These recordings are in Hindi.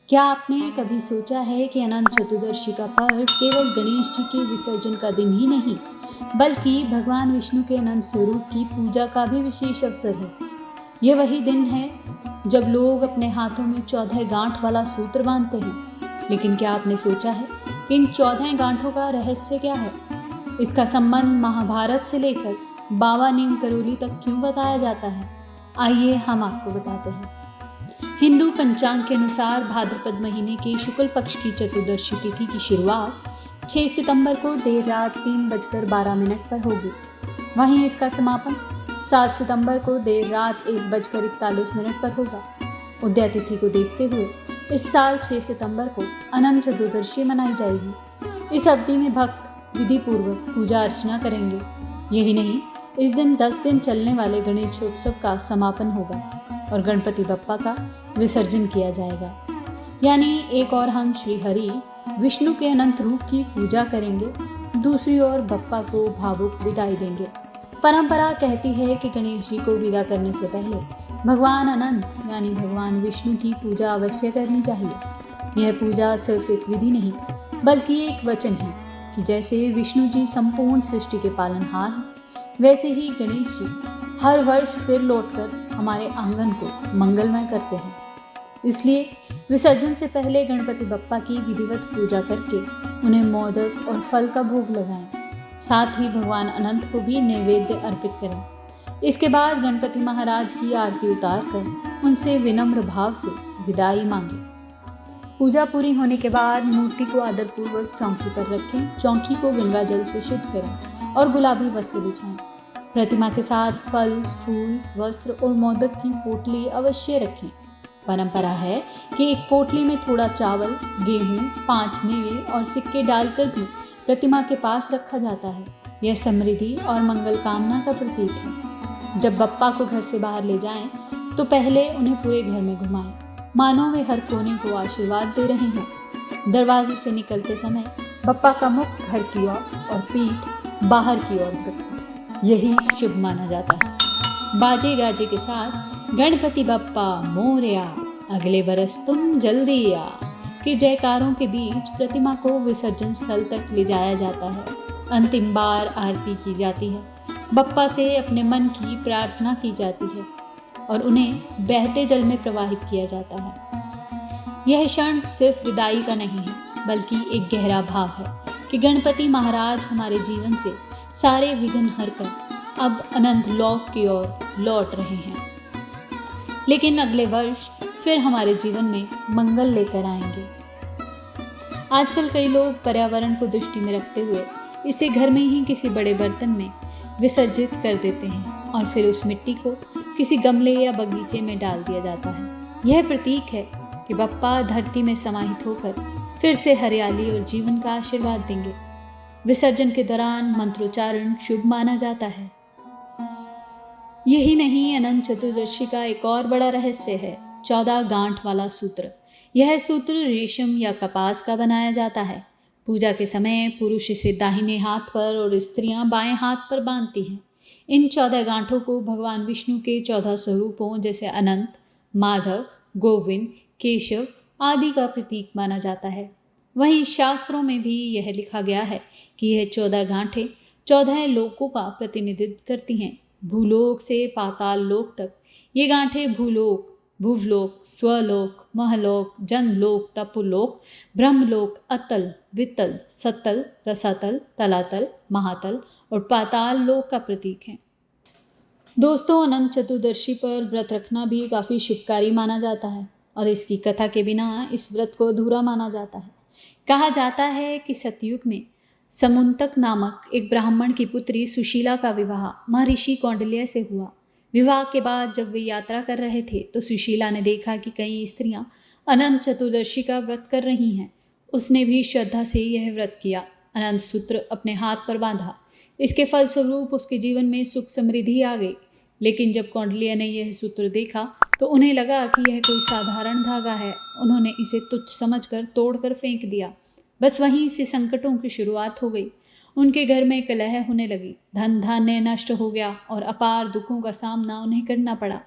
क्या आपने कभी सोचा है कि अनंत चतुर्दशी का पर्व केवल गणेश जी के विसर्जन का दिन ही नहीं, बल्कि भगवान विष्णु के अनंत स्वरूप की पूजा का भी विशेष अवसर है। ये वही दिन है जब लोग अपने हाथों में 14 गांठ वाला सूत्र बांधते हैं। लेकिन क्या आपने सोचा है कि इन 14 गांठों का रहस्य क्या है? इसका संबंध महाभारत से लेकर बाबा नीम करोली तक क्यों बताया जाता है? आइए हम आपको बताते हैं। हिंदू पंचांग के अनुसार भाद्रपद महीने के शुक्ल पक्ष की चतुर्दशी तिथि की शुरुआत 6 सितंबर को देर रात 3:12 पर होगी। वहीं इसका समापन 7 सितंबर को देर रात 1:41 पर होगा। उदया तिथि को देखते हुए इस साल 6 सितंबर को अनंत चतुर्दशी मनाई जाएगी। इस अवधि में भक्त विधि पूर्वक पूजा अर्चना करेंगे। यही नहीं, इस दिन 10 दिन चलने वाले गणेशोत्सव का समापन होगा और गणपति बप्पा का विसर्जन किया जाएगा। यानी एक और हम श्री हरि विष्णु के अनंत रूप की पूजा करेंगे, दूसरी ओर बप्पा को भावुक विदाई देंगे। परंपरा कहती है कि गणेश जी को विदा करने से पहले भगवान अनंत यानी भगवान विष्णु की पूजा अवश्य करनी चाहिए। यह पूजा सिर्फ एक विधि नहीं, बल्कि एक वचन है कि जैसे विष्णु जी संपूर्ण सृष्टि के पालनहार हैं, वैसे ही गणेश जी हर वर्ष फिर लौटकर हमारे आंगन को मंगलमय करते हैं। इसलिए विसर्जन से पहले गणपति बप्पा की विधिवत पूजा करके उन्हें मोदक और फल का भोग लगाएं। साथ ही भगवान अनंत को भी नैवेद्य अर्पित करें। इसके बाद गणपति महाराज की आरती उतारकर उनसे विनम्र भाव से विदाई मांगे। पूजा पूरी होने के बाद मूर्ति को आदरपूर्वक चौकी पर रखें। चौकी को गंगा जल से शुद्ध करें और गुलाबी वस्त्र बिछाएं। प्रतिमा के साथ फल, फूल, वस्त्र और मोदक की पोटली अवश्य रखें। परंपरा है कि एक पोटली में थोड़ा चावल, गेहूं, 5 मेवे और सिक्के डालकर भी प्रतिमा के पास रखा जाता है। यह समृद्धि और मंगल कामना का प्रतीक है। जब बप्पा को घर से बाहर ले जाएं, तो पहले उन्हें पूरे घर में घुमाएं, मानो वे हर कोने को आशीर्वाद दे रहे हैं। दरवाजे से निकलते समय बप्पा का मुख घर की ओर और पीठ बाहर की ओर रखें। यही शुभ माना जाता है। बाजे गाजे के साथ गणपति बप्पा मोरया, अगले बरस तुम जल्दी आ के जयकारों के बीच प्रतिमा को विसर्जन स्थल तक ले जाया जाता है। अंतिम बार आरती की जाती है, बप्पा से अपने मन की प्रार्थना की जाती है और उन्हें बहते जल में प्रवाहित किया जाता है। यह क्षण सिर्फ विदाई का नहीं है, बल्कि एक गहरा भाव है कि गणपति महाराज हमारे जीवन से सारे विघ्न हरकर अब अनंत लोक की ओर लौट रहे हैं। लेकिन अगले वर्ष फिर हमारे जीवन में मंगल लेकर आएंगे। आजकल कई लोग पर्यावरण को दृष्टि में रखते हुए इसे घर में ही किसी बड़े बर्तन में विसर्जित कर देते हैं और फिर उस मिट्टी को किसी गमले या बगीचे में डाल दिया जाता है। यह प्रतीक है कि बप्पा धरती में समाहित होकर फिर से हरियाली और जीवन का आशीर्वाद देंगे। विसर्जन के दौरान मंत्रोच्चारण शुभ माना जाता है। यही नहीं, अनंत चतुर्दशी का एक और बड़ा रहस्य है 14 गांठ वाला सूत्र। यह सूत्र रेशम या कपास का बनाया जाता है। पूजा के समय पुरुष इसे दाहिने हाथ पर और स्त्रियां बाएं हाथ पर बांधती हैं। इन 14 गांठों को भगवान विष्णु के 14 स्वरूपों जैसे अनंत, माधव, गोविंद, केशव आदि का प्रतीक माना जाता है। वहीं शास्त्रों में भी यह लिखा गया है कि यह 14 गांठें 14 लोकों का प्रतिनिधित्व करती हैं, भूलोक से पाताल लोक तक। ये गांठें भूलोक, भुवलोक, स्वलोक, महलोक, जनलोक, तपोलोक, ब्रह्मलोक, अतल, वितल, सतल, रसातल, तलातल, महातल और पाताल लोक का प्रतीक है। दोस्तों, अनंत चतुर्दशी पर व्रत रखना भी काफ़ी शुभकारी माना जाता है और इसकी कथा के बिना इस व्रत को अधूरा माना जाता है। कहा जाता है कि सतयुग में समुंतक नामक एक ब्राह्मण की पुत्री सुशीला का विवाह महर्षि कौंडिल्य से हुआ। विवाह के बाद जब वे यात्रा कर रहे थे तो सुशीला ने देखा कि कई स्त्रियां अनंत चतुर्दशी का व्रत कर रही हैं। उसने भी श्रद्धा से यह व्रत किया, अनंत सूत्र अपने हाथ पर बांधा। इसके फलस्वरूप उसके जीवन में सुख समृद्धि आ गई। लेकिन जब कौंडिल्य ने यह सूत्र देखा तो उन्हें लगा कि यह कोई साधारण धागा है। उन्होंने इसे तुच्छ समझकर तोड़कर फेंक दिया। बस वहीं से संकटों की शुरुआत हो गई। उनके घर में कलह होने लगी, धन धान्य नष्ट हो गया और अपार दुखों का सामना उन्हें करना पड़ा।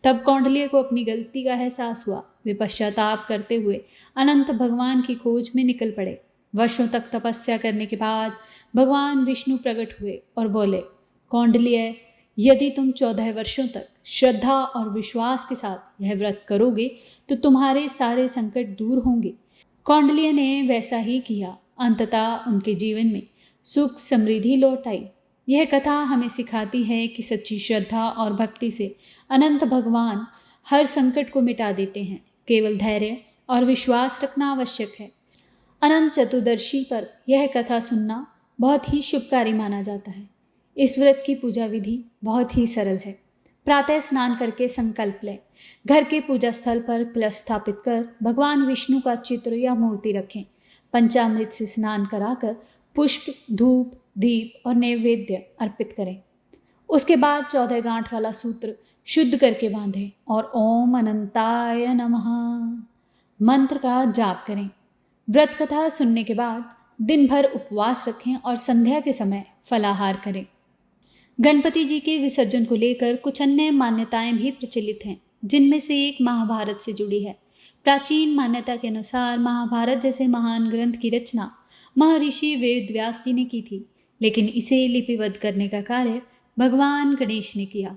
तब कौंडिल्य को अपनी गलती का एहसास हुआ। वे पश्चाताप करते हुए अनंत भगवान की खोज में निकल पड़े। वर्षों तक तपस्या करने के बाद भगवान विष्णु प्रकट हुए और बोले, कौंडल्य, यदि तुम 14 वर्षों तक श्रद्धा और विश्वास के साथ यह व्रत करोगे तो तुम्हारे सारे संकट दूर होंगे। कौंडल्य ने वैसा ही किया। अंततः उनके जीवन में सुख समृद्धि लौट आई। यह कथा हमें सिखाती है कि सच्ची श्रद्धा और भक्ति से अनंत भगवान हर संकट को मिटा देते हैं। केवल धैर्य और विश्वास रखना आवश्यक है। अनंत चतुर्दशी पर यह कथा सुनना बहुत ही शुभकारी माना जाता है। इस व्रत की पूजा विधि बहुत ही सरल है। प्रातः स्नान करके संकल्प लें। घर के पूजा स्थल पर कलश स्थापित कर भगवान विष्णु का चित्र या मूर्ति रखें। पंचामृत से स्नान कराकर पुष्प, धूप, दीप और नैवेद्य अर्पित करें। उसके बाद 14 गांठ वाला सूत्र शुद्ध करके बांधें और ओम अनंताय नमः मंत्र का जाप करें। व्रत कथा सुनने के बाद दिन भर उपवास रखें और संध्या के समय फलाहार करें। गणपति जी के विसर्जन को लेकर कुछ अन्य मान्यताएं भी प्रचलित हैं, जिनमें से एक महाभारत से जुड़ी है। प्राचीन मान्यता के अनुसार महाभारत जैसे महान ग्रंथ की रचना महर्षि वेद व्यास जी ने की थी, लेकिन इसे लिपिबद्ध करने का कार्य भगवान गणेश ने किया।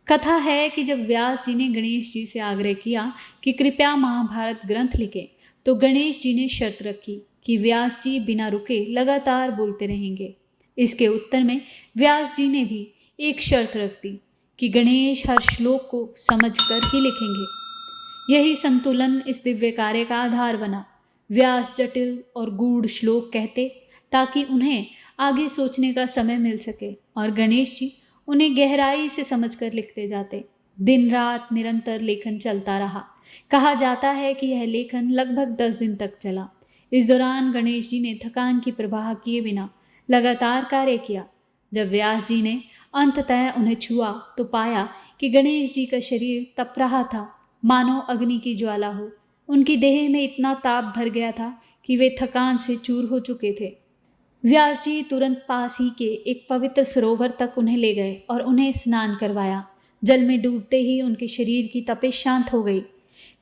कथा है कि जब व्यास जी ने गणेश जी से आग्रह किया कि कृपया महाभारत ग्रंथ लिखें, तो गणेश जी ने शर्त रखी कि व्यास जी बिना रुके लगातार बोलते रहेंगे। इसके उत्तर में व्यास जी ने भी एक शर्त रख दी कि गणेश हर श्लोक को समझकर ही लिखेंगे। यही संतुलन इस दिव्य कार्य का आधार बना। व्यास जटिल और गूढ़ श्लोक कहते ताकि उन्हें आगे सोचने का समय मिल सके, और गणेश जी उन्हें गहराई से समझकर लिखते जाते। दिन रात निरंतर लेखन चलता रहा। कहा जाता है कि यह लेखन लगभग 10 दिन तक चला। इस दौरान गणेश जी ने थकान की परवाह किए बिना लगातार कार्य किया। जब व्यास जी ने अंततः उन्हें छुआ तो पाया कि गणेश जी का शरीर तप रहा था, मानो अग्नि की ज्वाला हो। उनकी देह में इतना ताप भर गया था कि वे थकान से चूर हो चुके थे। व्यास जी तुरंत पास ही के एक पवित्र सरोवर तक उन्हें ले गए और उन्हें स्नान करवाया। जल में डूबते ही उनके शरीर की तपिश शांत हो गई।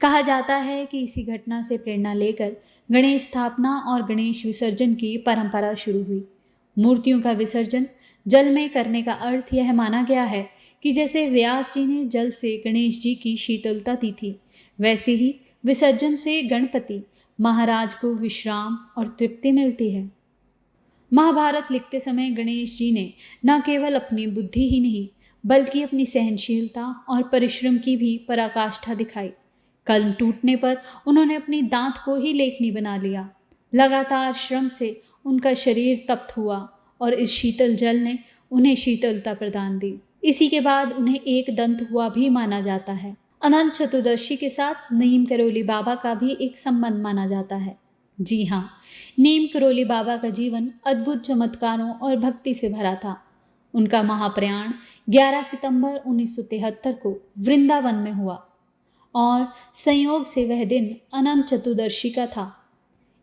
कहा जाता है कि इसी घटना से प्रेरणा लेकर गणेश स्थापना और गणेश विसर्जन की परंपरा शुरू हुई। मूर्तियों का विसर्जन जल में करने का अर्थ यह माना गया है कि जैसे व्यास जी ने जल से गणेश जी की शीतलता दी थी, वैसे ही विसर्जन से गणपति महाराज को विश्राम और तृप्ति मिलती है। महाभारत लिखते समय गणेश जी ने न केवल अपनी बुद्धि ही नहीं बल्कि अपनी सहनशीलता और परिश्रम की भी पराकाष्ठा दिखाई। कलम टूटने पर उन्होंने अपनी दांत को ही लेखनी बना लिया। लगातार श्रम से उनका शरीर तप्त हुआ और इस शीतल जल ने उन्हें शीतलता प्रदान दी। इसी के बाद उन्हें एक दंत हुआ भी माना जाता है। अनंत चतुर्दशी के साथ नीम करोली बाबा का भी एक संबंध माना जाता है। जी हाँ, नीम करोली बाबा का जीवन अद्भुत चमत्कारों और भक्ति से भरा था। उनका महाप्रयाण 11 सितंबर 1973 को वृंदावन में हुआ और संयोग से वह दिन अनंत चतुर्दशी का था।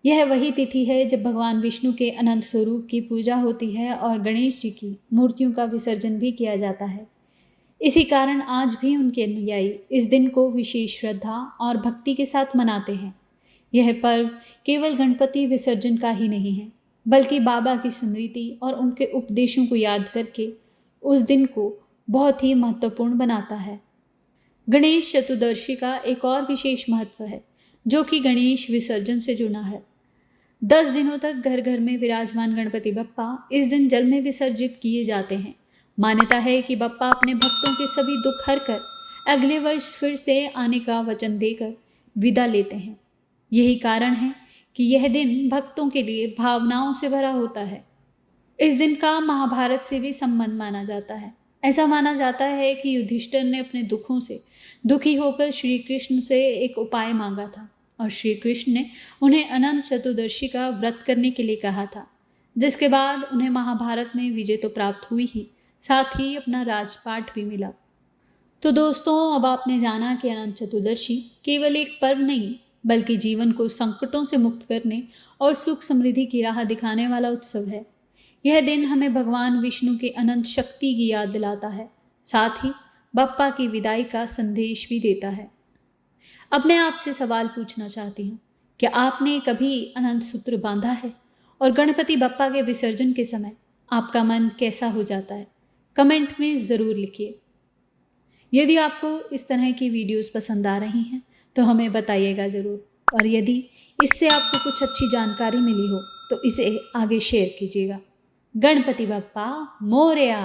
यह वही तिथि है जब भगवान विष्णु के अनंत स्वरूप की पूजा होती है और गणेश जी की मूर्तियों का विसर्जन भी किया जाता है। इसी कारण आज भी उनके अनुयायी इस दिन को विशेष श्रद्धा और भक्ति के साथ मनाते हैं। यह पर्व केवल गणपति विसर्जन का ही नहीं है, बल्कि बाबा की स्मृति और उनके उपदेशों को याद करके उस दिन को बहुत ही महत्वपूर्ण बनाता है। गणेश चतुर्दशी का एक और विशेष महत्व है, जो कि गणेश विसर्जन से जुड़ा है। 10 दिनों तक घर घर में विराजमान गणपति बप्पा इस दिन जल में विसर्जित किए जाते हैं। मान्यता है कि बप्पा अपने भक्तों के सभी दुख हर कर अगले वर्ष फिर से आने का वचन देकर विदा लेते हैं। यही कारण है कि यह दिन भक्तों के लिए भावनाओं से भरा होता है। इस दिन का महाभारत से भी संबंध माना जाता है। ऐसा माना जाता है कि युधिष्ठिर ने अपने दुखों से दुखी होकर श्री कृष्ण से एक उपाय मांगा था और श्री कृष्ण ने उन्हें अनंत चतुर्दशी का व्रत करने के लिए कहा था, जिसके बाद उन्हें महाभारत में विजय तो प्राप्त हुई ही, साथ ही अपना राजपाट भी मिला। तो दोस्तों, अब आपने जाना कि अनंत चतुर्दशी केवल एक पर्व नहीं बल्कि जीवन को संकटों से मुक्त करने और सुख समृद्धि की राह दिखाने वाला उत्सव है। यह दिन हमें भगवान विष्णु के अनंत शक्ति की याद दिलाता है, साथ ही बप्पा की विदाई का संदेश भी देता है। अब मैं आपसे सवाल पूछना चाहती हूँ, क्या आपने कभी अनंत सूत्र बांधा है? और गणपति बप्पा के विसर्जन के समय आपका मन कैसा हो जाता है? कमेंट में ज़रूर लिखिए। यदि आपको इस तरह की वीडियोस पसंद आ रही हैं तो हमें बताइएगा ज़रूर, और यदि इससे आपको कुछ अच्छी जानकारी मिली हो तो इसे आगे शेयर कीजिएगा। गणपति बप्पा मोरया।